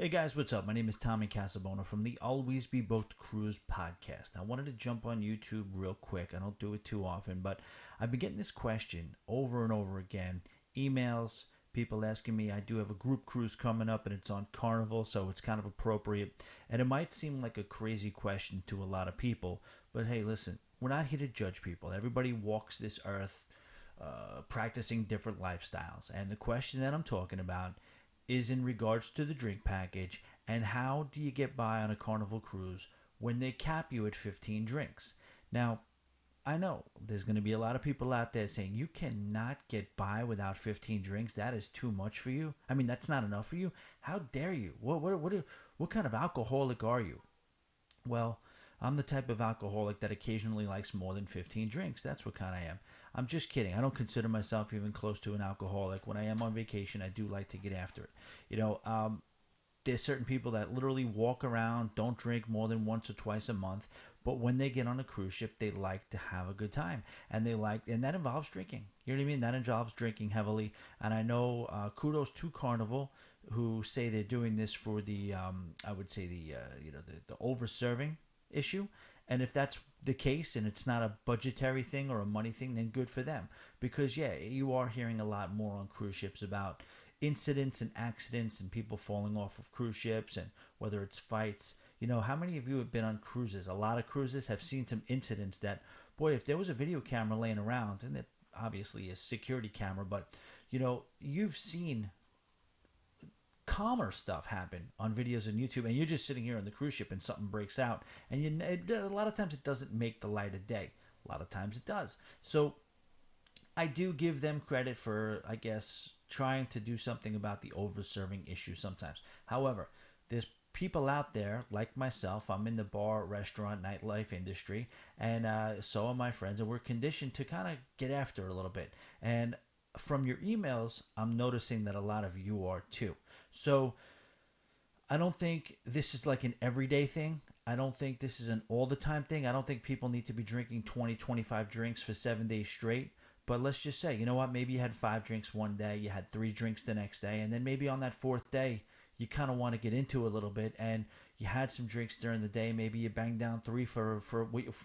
Hey guys, what's up? My name is Tommy Casabona from the Always Be Booked Cruise podcast. I wanted to jump on YouTube real quick. I don't do it too often, but I've been getting this question over and over again. Emails, people asking me. I do have a group cruise coming up and it's on Carnival, so it's kind of appropriate. And it might seem like a crazy question to a lot of people, but hey, listen, we're not here to judge people. Everybody walks this earth practicing different lifestyles. And the question that I'm talking about is in regards to the drink package and how do you get by on a Carnival cruise when they cap you at 15 drinks. Now, I know there's going to be a lot of people out there saying you cannot get by without 15 drinks. That is too much for you. I mean, that's not enough for you. How dare you? What kind of alcoholic are you? Well, I'm the type of alcoholic that occasionally likes more than 15 drinks. That's what kind I am. I'm just kidding. I don't consider myself even close to an alcoholic. When I am on vacation, I do like to get after it. There's certain people that literally walk around, don't drink more than once or twice a month, but when they get on a cruise ship, they like to have a good time, and that involves drinking. You know what I mean? That involves drinking heavily, and I know kudos to Carnival, who say they're doing this for the I would say the overserving issue. And if that's the case and it's not a budgetary thing or a money thing, then good for them. Because, yeah, you are hearing a lot more on cruise ships about incidents and accidents and people falling off of cruise ships and whether it's fights. You know, how many of you have been on cruises? A lot of cruises have seen some incidents that, boy, if there was a video camera laying around, and it obviously is a security camera, but, you've seen calmer stuff happen on videos on YouTube, and you're just sitting here on the cruise ship and something breaks out, and a lot of times it doesn't make the light of day. A lot of times it does. So I do give them credit for, I guess, trying to do something about the overserving issue sometimes. However, there's people out there like myself. I'm in the bar, restaurant, nightlife industry, and so are my friends, and we're conditioned to kind of get after it a little bit. And from your emails, I'm noticing that a lot of you are too. So I don't think this is like an everyday thing. I don't think this is an all the time thing. I don't think people need to be drinking 20, 25 drinks for 7 days straight. But let's just say, you know what? Maybe you had 5 drinks one day, you had 3 drinks the next day, and then maybe on that 4th day, you kind of want to get into it a little bit, and you had some drinks during the day. Maybe you banged down 3 for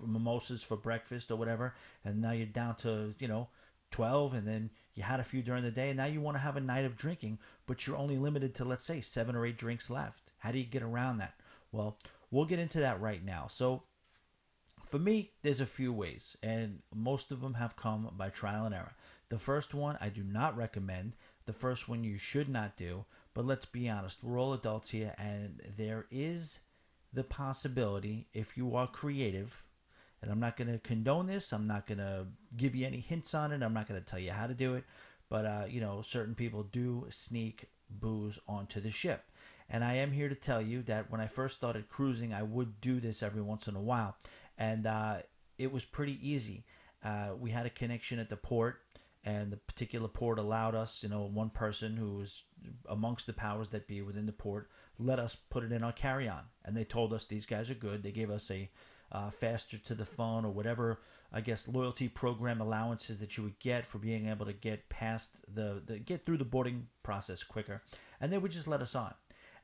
mimosas for breakfast or whatever, and now you're down to, 12, and then you had a few during the day, and now you want to have a night of drinking, but you're only limited to, let's say, 7 or 8 drinks left. How do you get around that? Well, we'll get into that right now. So for me, there's a few ways, and most of them have come by trial and error. The first one I do not recommend. The first one you should not do, but let's be honest, we're all adults here, and there is the possibility, if you are creative, and I'm not going to condone this. I'm not going to give you any hints on it. I'm not going to tell you how to do it. But, certain people do sneak booze onto the ship. And I am here to tell you that when I first started cruising, I would do this every once in a while. And it was pretty easy. We had a connection at the port, and the particular port allowed us, one person who was amongst the powers that be within the port, let us put it in our carry-on. And they told us these guys are good. They gave us a faster to the phone or whatever, I guess, loyalty program allowances that you would get for being able to get past get through the boarding process quicker. And they would just let us on.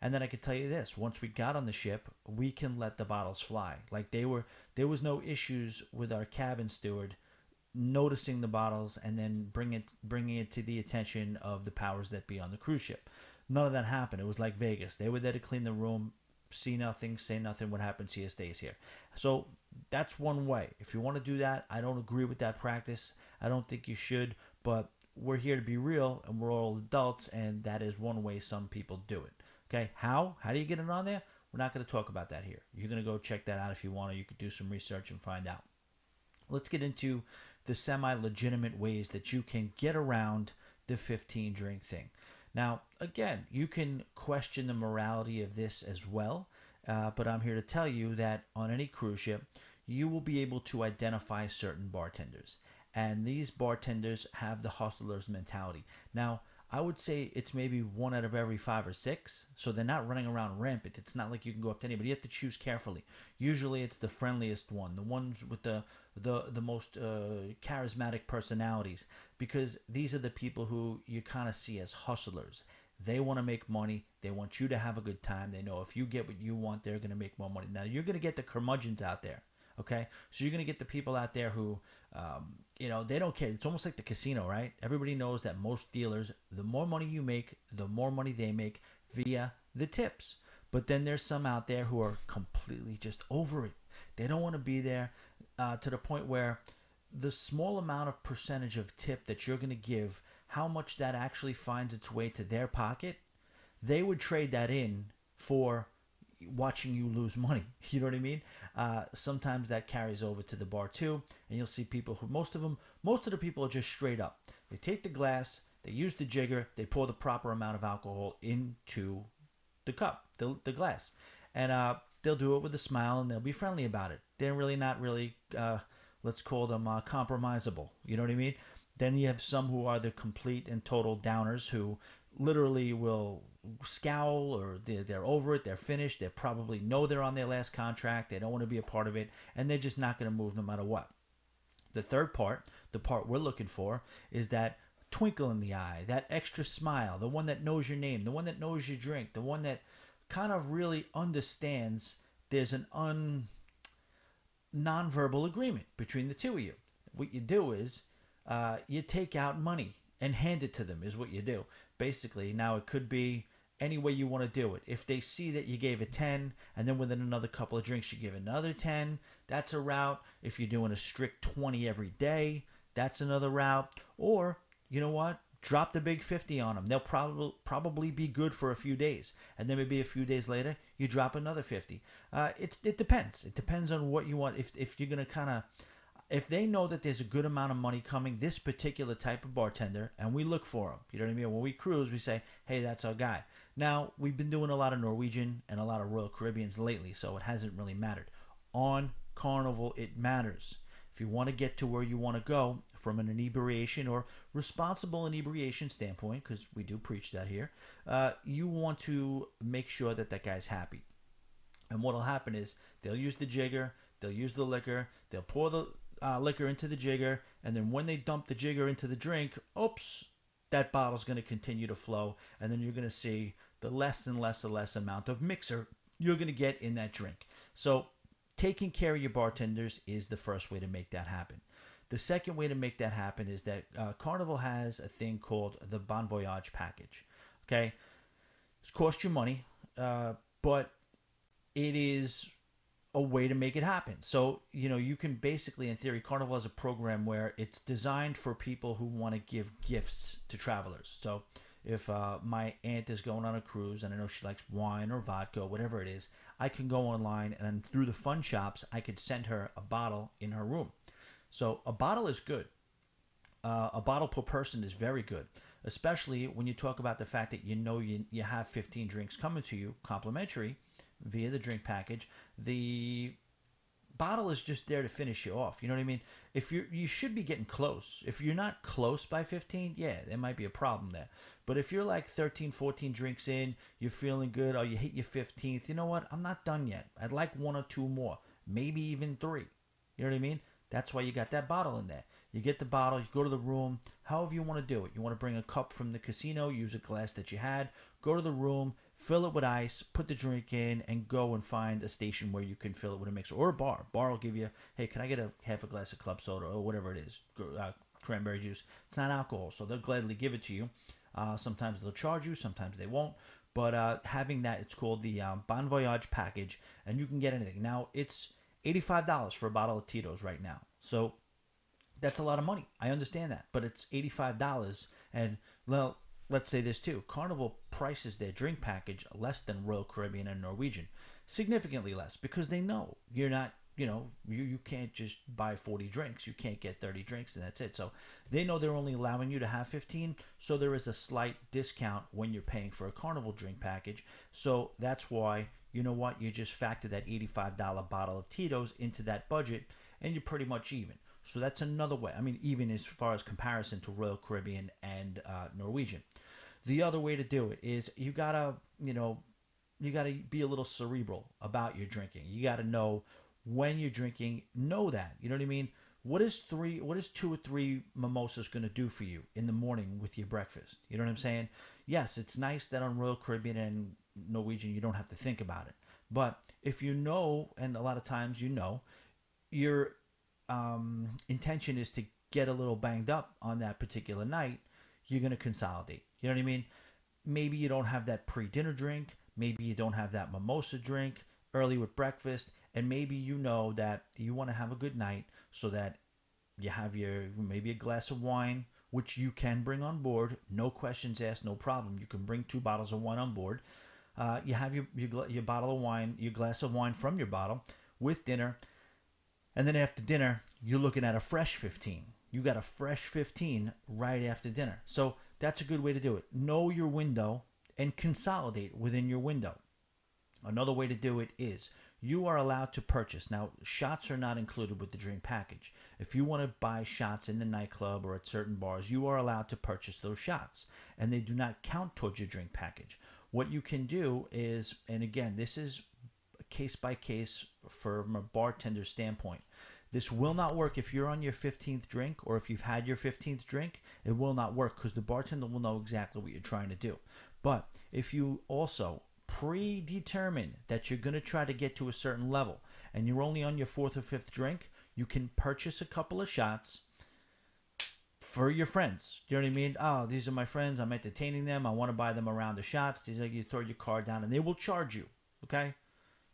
And then I could tell you this, once we got on the ship, we can let the bottles fly. Like there was no issues with our cabin steward noticing the bottles and then bringing it to the attention of the powers that be on the cruise ship. None of that happened. It was like Vegas. They were there to clean the room, see nothing, say nothing. What happens here stays here. So that's one way. If you want to do that, I don't agree with that practice. I don't think you should, but we're here to be real, and we're all adults, and that is one way some people do it. Okay, how do you get it on there? We're not going to talk about that here. You're going to go check that out if you want, or you could do some research and find out. Let's get into the semi-legitimate ways that you can get around the 15 drink thing. Now, again, you can question the morality of this as well, but I'm here to tell you that on any cruise ship, you will be able to identify certain bartenders. And these bartenders have the hustler's mentality. Now, I would say it's maybe 1 out of every 5 or 6. So they're not running around rampant. It's not like you can go up to anybody. You have to choose carefully. Usually it's the friendliest one, the ones with the most charismatic personalities, because these are the people who you kind of see as hustlers. They want to make money. They want you to have a good time. They know if you get what you want, they're going to make more money. Now, you're going to get the curmudgeons out there, okay? So you're going to get the people out there who, they don't care. It's almost like the casino, right? Everybody knows that most dealers, the more money you make, the more money they make via the tips. But then there's some out there who are completely just over it. They don't want to be there to the point where the small amount of percentage of tip that you're going to give, how much that actually finds its way to their pocket, they would trade that in for watching you lose money. You know what I mean? Sometimes that carries over to the bar too, and you'll see people who, most of the people are just straight up. They take the glass, they use the jigger, they pour the proper amount of alcohol into the cup, the glass, and they'll do it with a smile and they'll be friendly about it. They're really not really, let's call them compromisable. You know what I mean? Then you have some who are the complete and total downers who literally will scowl, or they're over it, they're finished, they probably know they're on their last contract, they don't want to be a part of it, and they're just not going to move no matter what. The third part, the part we're looking for, is that twinkle in the eye, that extra smile, the one that knows your name, the one that knows your drink, the one that kind of really understands there's an non-verbal agreement between the two of you. What you do is you take out money and hand it to them is what you do. Basically, now it could be any way you want to do it. If they see that you gave a 10 and then within another couple of drinks you give another 10, that's a route. If you're doing a strict 20 every day, that's another route. Or, you know what? Drop the big 50 on them. They'll probably be good for a few days. And then maybe a few days later, you drop another 50. It depends. It depends on what you want. If you're going to kind of... If they know that there's a good amount of money coming, this particular type of bartender, and we look for them, you know what I mean? When we cruise, we say, hey, that's our guy. Now, we've been doing a lot of Norwegian and a lot of Royal Caribbeans lately, so it hasn't really mattered. On Carnival, it matters. If you want to get to where you want to go from an inebriation or responsible inebriation standpoint, because we do preach that here, you want to make sure that that guy's happy. And what will happen is they'll use the jigger, they'll use the liquor, they'll pour the liquor into the jigger, and then when they dump the jigger into the drink, oops, that bottle's going to continue to flow, and then you're going to see the less and less amount of mixer you're going to get in that drink. So taking care of your bartenders is the first way to make that happen. The second way to make that happen is that Carnival has a thing called the Bon Voyage Package. Okay, it's cost you money, but it is a way to make it happen. So, you can basically, in theory, Carnival has a program where it's designed for people who want to give gifts to travelers. So if my aunt is going on a cruise and I know she likes wine or vodka, whatever it is, I can go online and through the fun shops, I could send her a bottle in her room. So a bottle is good. A bottle per person is very good, especially when you talk about the fact that you have 15 drinks coming to you complimentary via the drink package. The bottle is just there to finish you off. You know what I mean? If you should be getting close. If you're not close by 15, yeah, there might be a problem there. But if you're like 13, 14 drinks in, you're feeling good, or you hit your 15th, you know what? I'm not done yet. I'd like one or two more, maybe even three. You know what I mean? That's why you got that bottle in there. You get the bottle, you go to the room, however you want to do it. You want to bring a cup from the casino, use a glass that you had, go to the room, fill it with ice, put the drink in, and go and find a station where you can fill it with a mixer. Or a bar. Bar will give you, hey, can I get a half a glass of club soda or whatever it is, cranberry juice. It's not alcohol, so they'll gladly give it to you. Sometimes they'll charge you, sometimes they won't. But having that, it's called the Bon Voyage Package, and you can get anything. Now, it's $85 for a bottle of Tito's right now. So that's a lot of money. I understand that. But it's $85. And, well, let's say this too. Carnival prices their drink package less than Royal Caribbean and Norwegian. Significantly less, because they know you're not, you can't just buy 40 drinks. You can't get 30 drinks and that's it. So they know they're only allowing you to have 15. So there is a slight discount when you're paying for a Carnival drink package. So that's why, you know what, you just factor that $85 bottle of Tito's into that budget and you're pretty much even. So that's another way. I mean, even as far as comparison to Royal Caribbean and Norwegian. The other way to do it is you gotta be a little cerebral about your drinking. You gotta know when you're drinking. Know that. You know what I mean? What is 2 or 3 mimosas gonna do for you in the morning with your breakfast? You know what I'm saying? yes, it's nice that on Royal Caribbean and Norwegian you don't have to think about it. But if you know, and a lot of times you know, your intention is to get a little banged up on that particular night, you're going to consolidate. You know what I mean? Maybe you don't have that pre-dinner drink. Maybe you don't have that mimosa drink early with breakfast. And maybe you know that you want to have a good night, so that you have your maybe a glass of wine, which you can bring on board. No questions asked, no problem. You can bring 2 bottles of wine on board. You have your bottle of wine, your glass of wine from your bottle with dinner. And then after dinner, you're looking at a fresh 15. You got a fresh 15 right after dinner. So that's a good way to do it. Know your window and consolidate within your window. Another way to do it is you are allowed to purchase. Now, shots are not included with the drink package. If you want to buy shots in the nightclub or at certain bars, you are allowed to purchase those shots, and they do not count towards your drink package. What you can do is, and again, this is case by case from a bartender standpoint. This will not work if you're on your 15th drink, or if you've had your 15th drink. It will not work because the bartender will know exactly what you're trying to do. But if you also predetermine that you're going to try to get to a certain level and you're only on your 4th or 5th drink, you can purchase a couple of shots for your friends. You know what I mean? Oh, these are my friends. I'm entertaining them. I want to buy them a round of shots. These are, you throw your card down and they will charge you. Okay?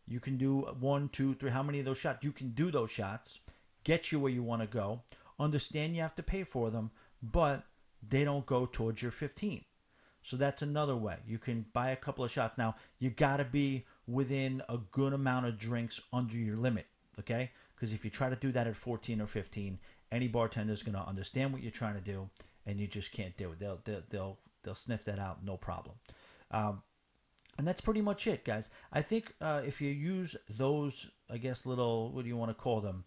You can do 1, 2, 3. How many of those shots? You can do those shots, get you where you want to go. Understand you have to pay for them, but they don't go towards your 15. So that's another way. You can buy a couple of shots. Now, you got to be within a good amount of drinks under your limit, okay? Because if you try to do that at 14 or 15, any bartender is going to understand what you're trying to do, and you just can't do it. They'll sniff that out, no problem. And that's pretty much it, guys. I think if you use those, I guess, little, what do you want to call them,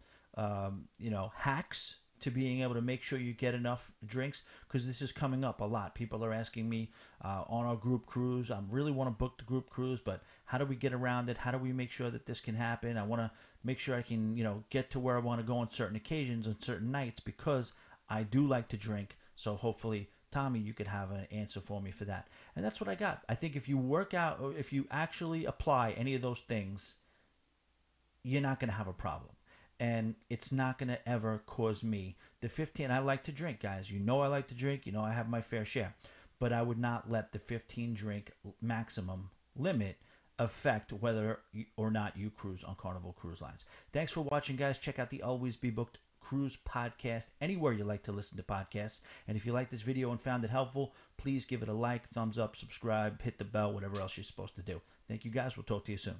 hacks to being able to make sure you get enough drinks, because this is coming up a lot. People are asking me on our group cruise, I really want to book the group cruise, but how do we get around it? How do we make sure that this can happen? I want to make sure I can, get to where I want to go on certain occasions, on certain nights, because I do like to drink. So hopefully, Tommy, you could have an answer for me for that. And that's what I got. I think if you work out, or if you actually apply any of those things, you're not going to have a problem. And it's not going to ever cause me the 15. I like to drink, guys. You know I like to drink. You know I have my fair share. But I would not let the 15 drink maximum limit affect whether or not you cruise on Carnival Cruise Lines. Thanks for watching, guys. Check out the Always Be Booked Cruise podcast anywhere you like to listen to podcasts. And if you like this video and found it helpful, please give it a like, thumbs up, subscribe, hit the bell, whatever else you're supposed to do. Thank you, guys. We'll talk to you soon.